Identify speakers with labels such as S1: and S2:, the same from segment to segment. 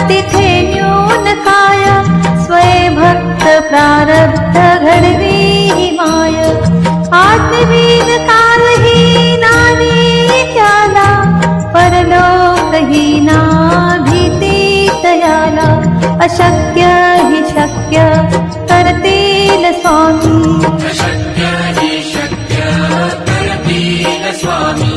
S1: तिथे न्यून काय, स्वय भक्त प्रारब्ध घडवी ही माय. आत्मवीन कालही नानी त्याला, परलोकही ना भीती तयाला. अशक्य हि शक्य करतील स्वामी,
S2: अशक्य हि शक्य करतील स्वामी.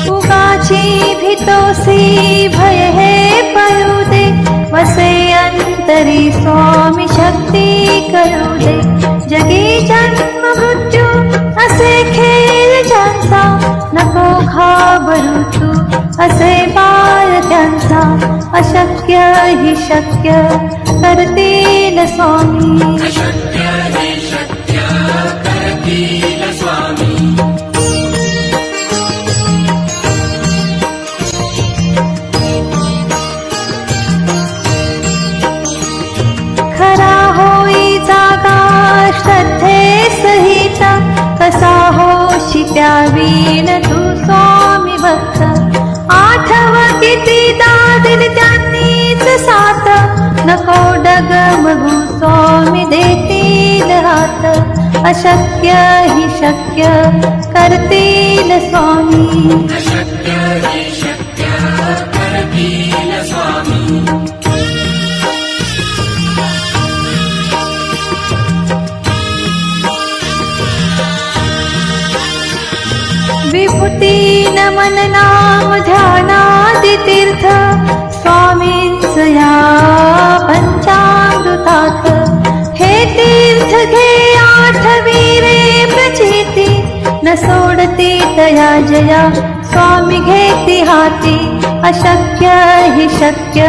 S1: उगाची भीतोसी भय हे पळू दे, वसे अंतरी स्वामी शक्ती करू दे. जगी जन्म मृत्यू असे खेळ ज्यांचा, नको घाबरू तू असे बाळ त्यांचा. अशक्य हि शक्य करतील स्वामी,
S2: अशक्य हि शक्य करतील स्वामी.
S1: खरा होई जागा श्रद्धे सहित, कसा होशी त्यावीन तू स्वामी भक्त. आठव कितीदा दिली त्यांनीच साथ, नको डगमगू स्वामी देतील हात. अशक्य हि शक्य करतील स्वामी,
S2: अशक्य हि शक्य करतील स्वामी.
S1: विभूती नमन नाम ध्यानादि तीर्थ, स्वामींच या पंचामृतात. हे तीर्थ घे आठवी रे प्रचिती, न सोडती तया जया स्वामी घेती हाती. अशक्य हि शक्य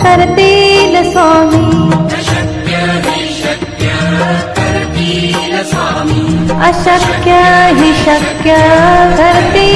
S1: करतील स्वामी,
S2: अशक्य हि शक्य करतील स्वामी.
S1: अशक्य हि शक्य करतील